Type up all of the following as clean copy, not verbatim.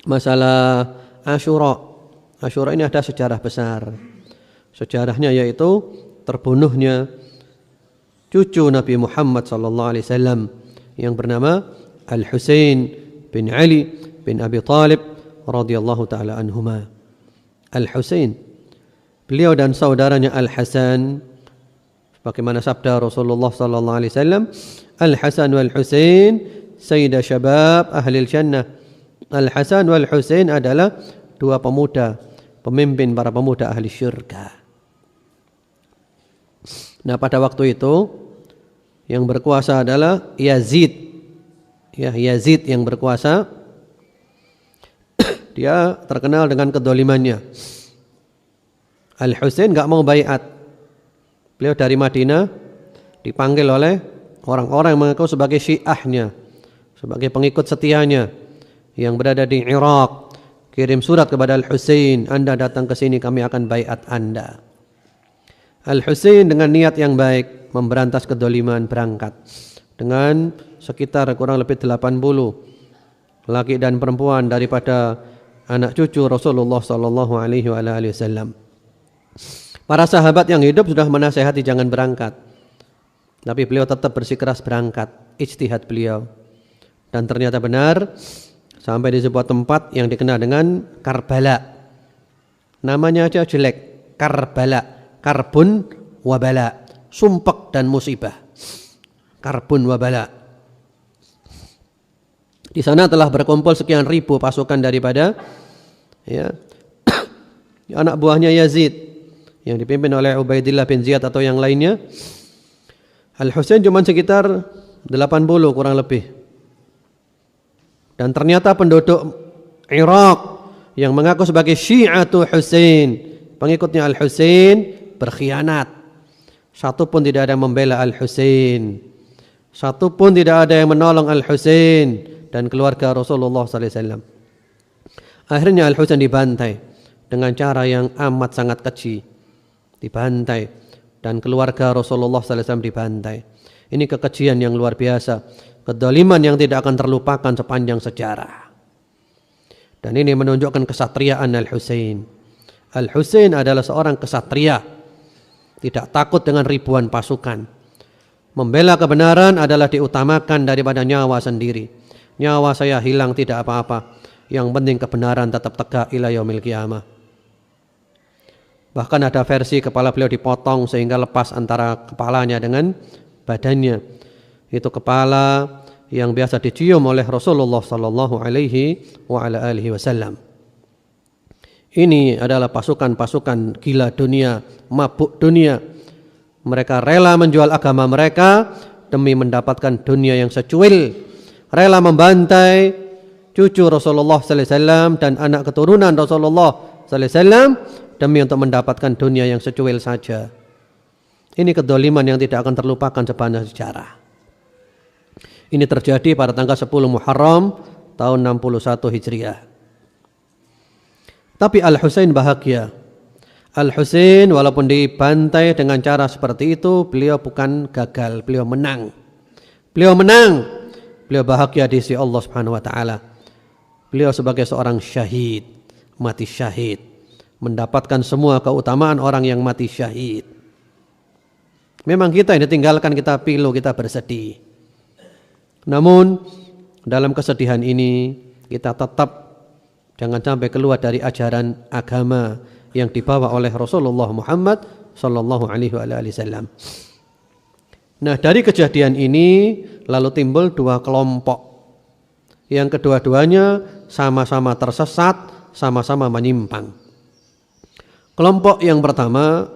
masalah Asyura. Asyura ini ada sejarah besar. Sejarahnya yaitu terbunuhnya cucu Nabi Muhammad SAW yang bernama Al-Husain bin Ali bin Abi Talib radhiyallahu taala anhuma. Al-Husain, beliau dan saudaranya Al-Hasan, bagaimana sabda Rasulullah sallallahu alaihi wasallam, Al-Hasan wal Husain sayyida syabab ahli jannah. Al-Hasan wal Husain adalah dua pemuda, pemimpin para pemuda ahli syurga. Nah, pada waktu itu yang berkuasa adalah Yazid. Ya, Yazid yang berkuasa. Dia terkenal dengan kedolimannya. Al-Husain enggak mau baiat. Beliau dari Madinah dipanggil oleh orang-orang yang mengaku sebagai syiahnya, sebagai pengikut setianya yang berada di Irak. Kirim surat kepada Al-Husain, Anda datang ke sini kami akan baiat Anda. Al-Husain dengan niat yang baik memberantas kedoliman berangkat dengan sekitar kurang lebih 80 laki dan perempuan daripada anak cucu Rasulullah sallallahu alaihi wasallam. Para sahabat yang hidup sudah menasihati jangan berangkat, tapi beliau tetap bersikeras berangkat, ijtihad beliau. Dan ternyata benar, sampai di sebuah tempat yang dikenal dengan Karbala. Namanya aja jelek, Karbala. Karbun wabala, sumpek dan musibah. Karbun wabala. Di sana telah berkumpul sekian ribu pasukan daripada anak buahnya Yazid yang dipimpin oleh Ubaidillah bin Ziyad atau yang lainnya. Al-Husain cuma sekitar 80 kurang lebih. Dan ternyata penduduk Irak yang mengaku sebagai Syi'atu Husain, pengikutnya Al-Husain, berkhianat. Satu pun tidak ada yang membela Al-Husain. Satu pun tidak ada yang menolong Al-Husain dan keluarga Rasulullah SAW. Akhirnya Al-Husain dibantai dengan cara yang amat sangat keji. Dibantai dan keluarga Rasulullah SAW dibantai. Ini kekejian yang luar biasa, kedoliman yang tidak akan terlupakan sepanjang sejarah. Dan ini menunjukkan kesatriaan Al-Husain. Al-Husain adalah seorang kesatria, tidak takut dengan ribuan pasukan. Membela kebenaran adalah diutamakan daripada nyawa sendiri. Nyawa saya hilang tidak apa-apa, yang penting kebenaran tetap tegak ila yaumil qiyamah. Bahkan ada versi kepala beliau dipotong sehingga lepas antara kepalanya dengan badannya. Itu kepala yang biasa dicium oleh Rasulullah sallallahu alaihi wasallam. Ini adalah pasukan-pasukan gila dunia, mabuk dunia. Mereka rela menjual agama mereka demi mendapatkan dunia yang secuil. Rela membantai cucu Rasulullah sallallahu alaihi wasallam dan anak keturunan Rasulullah sallallahu alaihi wasallam demi untuk mendapatkan dunia yang secuil saja. Ini kedoliman yang tidak akan terlupakan sepanjang sejarah. Ini terjadi pada tanggal 10 Muharram tahun 61 Hijriah. Tapi Al-Husain bahagia. Al-Husain walaupun dibantai dengan cara seperti itu, beliau bukan gagal, beliau menang. Beliau menang. Beliau bahagia di sisi Allah Subhanahu wa taala. Beliau sebagai seorang syahid, mati syahid, mendapatkan semua keutamaan orang yang mati syahid. Memang kita yang ditinggalkan, kita pilu, kita bersedih. Namun dalam kesedihan ini kita tetap jangan sampai keluar dari ajaran agama yang dibawa oleh Rasulullah Muhammad sallallahu alaihi wasallam. Nah, dari kejadian ini lalu timbul dua kelompok yang kedua-duanya sama-sama tersesat, sama-sama menyimpang. Kelompok yang pertama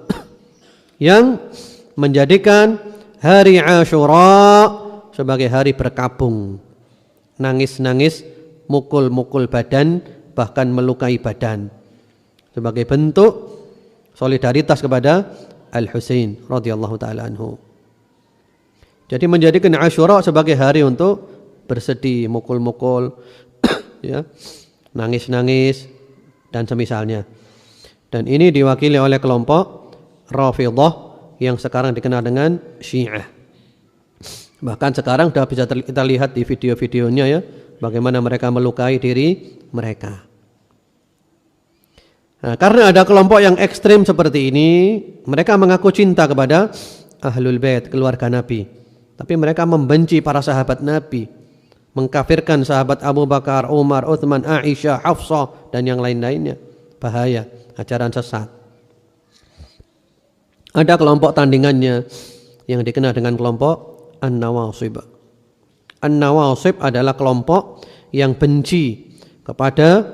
yang menjadikan hari Asyura sebagai hari berkabung, nangis-nangis, mukul-mukul badan, bahkan melukai badan sebagai bentuk solidaritas kepada Al-Husain radhiyallahu taala anhu. Jadi menjadikan Asyura sebagai hari untuk bersedih, mukul-mukul, ya, nangis-nangis dan semisalnya. Dan ini diwakili oleh kelompok Rafidhah yang sekarang dikenal dengan Syiah. Bahkan sekarang sudah bisa kita lihat di video-videonya ya, bagaimana mereka melukai diri mereka. Nah, karena ada kelompok yang ekstrim seperti ini, mereka mengaku cinta kepada Ahlul Bait, keluarga Nabi. Tapi mereka membenci para sahabat Nabi, mengkafirkan sahabat Abu Bakar, Umar, Uthman, Aisyah, Hafsah, dan yang lain-lainnya. Bahaya, ajaran sesat. Ada kelompok tandingannya yang dikenal dengan kelompok An-Nawasib. An-Nawasib adalah kelompok yang benci kepada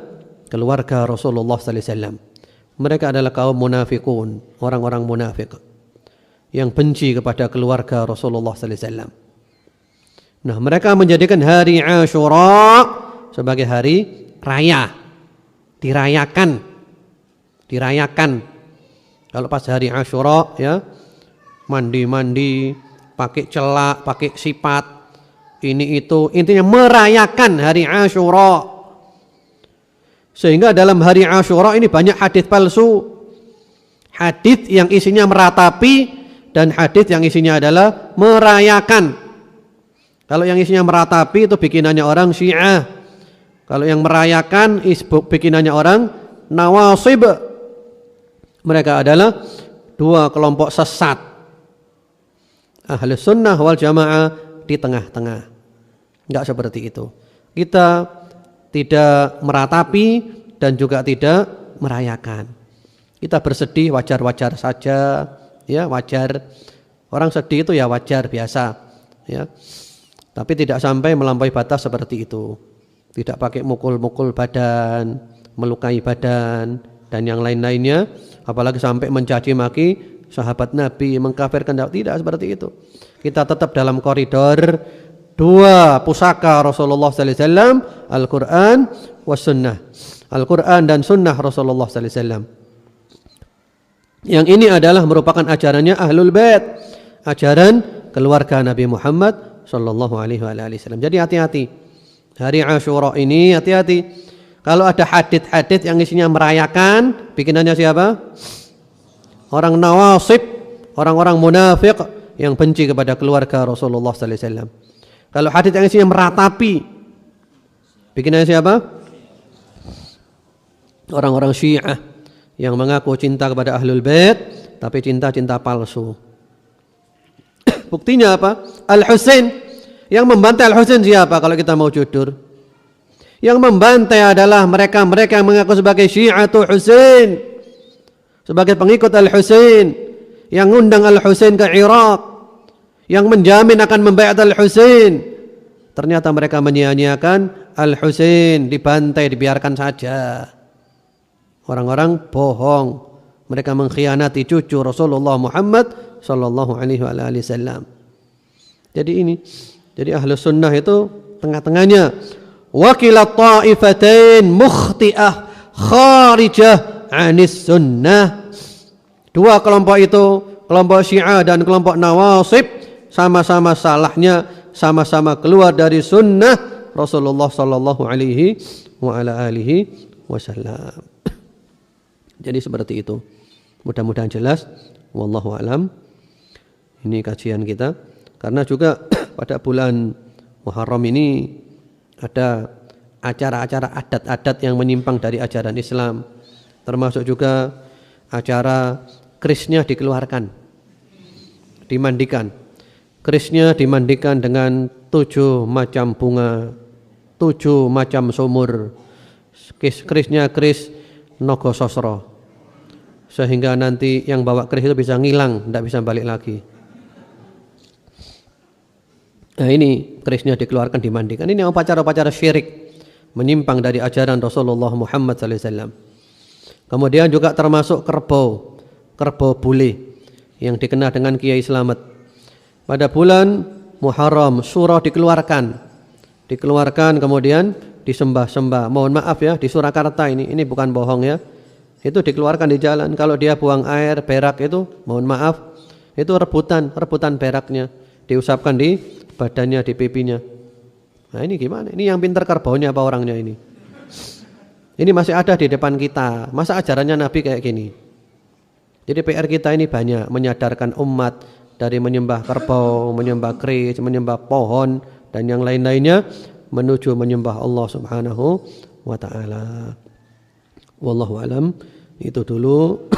keluarga Rasulullah sallallahu alaihi wasallam. Mereka adalah kaum munafikun, orang-orang munafik yang benci kepada keluarga Rasulullah sallallahu alaihi wasallam. Nah, mereka menjadikan hari Asyura sebagai hari raya. Dirayakan. Kalau pas hari Asyura ya, mandi-mandi, pakai celak, pakai sipat, ini itu, intinya merayakan hari Asyura. Sehingga dalam hari Asyura ini banyak hadis palsu. Hadis yang isinya meratapi dan hadis yang isinya adalah merayakan. Kalau yang isinya meratapi itu bikinannya orang Syiah. Kalau yang merayakan bikinannya orang Nawasib. Mereka adalah dua kelompok sesat. Ahlus Sunnah wal Jamaah di tengah-tengah. Enggak seperti itu. Kita tidak meratapi dan juga tidak merayakan. Kita bersedih wajar-wajar saja, ya wajar. Orang sedih itu ya wajar biasa, ya. Tapi tidak sampai melampaui batas seperti itu. Tidak pakai mukul-mukul badan, melukai badan dan yang lain-lainnya, apalagi sampai mencaci maki sahabat Nabi, mengkafirkan, tidak seperti itu. Kita tetap dalam koridor dua pusaka Rasulullah sallallahu alaihi wasallam, Al-Qur'an was sunnah. Al-Qur'an dan sunnah Rasulullah sallallahu alaihi wasallam. Yang ini adalah merupakan ajarannya Ahlul Bait, ajaran keluarga Nabi Muhammad sallallahu alaihi wasallam. Jadi hati-hati. Hari Asyura ini hati-hati. Kalau ada hadits-hadits yang isinya merayakan, bikinannya siapa? Orang Nawasib, orang-orang munafik yang benci kepada keluarga Rasulullah sallallahu alaihi wasallam. Kalau hadits yang isinya meratapi, bikinannya siapa? Orang-orang Syiah yang mengaku cinta kepada Ahlul Bait, tapi cinta palsu. Buktinya apa? Al-Husain. Yang membantai Al-Husain siapa kalau kita mau jujur? Yang membantai adalah mereka-mereka yang mengaku sebagai Syi'atu Husain, sebagai pengikut Al-Husain, yang ngundang Al-Husain ke Irak, yang menjamin akan membaiat Al-Husain. Ternyata mereka menyia-nyiakan Al-Husain, dibantai, dibiarkan saja. Orang-orang bohong. Mereka mengkhianati cucu Rasulullah Muhammad sallallahu alaihi wasallam. Jadi Ahlus Sunnah itu tengah-tengahnya. Wakilat ta'ifatain mukhti'ah kharijah anis sunnah. Dua kelompok itu, kelompok Syiah dan kelompok Nawasib, sama-sama salahnya, sama-sama keluar dari sunnah Rasulullah sallallahu alaihi wasallam. Jadi seperti itu. Mudah-mudahan jelas. Wallahu alam. Ini kajian kita. Karena juga pada bulan Muharram ini ada acara-acara adat-adat yang menyimpang dari ajaran Islam. Termasuk juga acara kerisnya dikeluarkan, dimandikan. Kerisnya dimandikan dengan 7 macam bunga, 7 macam sumur. Kerisnya keris Nogososro. Sehingga nanti yang bawa keris itu bisa ngilang, tidak bisa balik lagi. Nah ini kerisnya dikeluarkan, dimandikan. Ini upacara-upacara syirik, menyimpang dari ajaran Rasulullah Muhammad SAW. Kemudian juga termasuk kerbau bule yang dikenal dengan Kiai Slamet. Pada bulan Muharram surah dikeluarkan kemudian disembah-sembah. Mohon maaf ya, di Surakarta ini bukan bohong ya. Itu dikeluarkan di jalan. Kalau dia buang air berak itu, mohon maaf, itu rebutan beraknya, diusapkan di badannya, di pipinya. Nah ini gimana? Ini yang pintar kerbaunya apa orangnya ini? Ini masih ada di depan kita. Masa ajarannya Nabi kayak gini? Jadi PR kita ini banyak menyadarkan umat dari menyembah kerbau, menyembah keris, menyembah pohon dan yang lain-lainnya menuju menyembah Allah Subhanahu wa taala. Wallahu alam. Itu dulu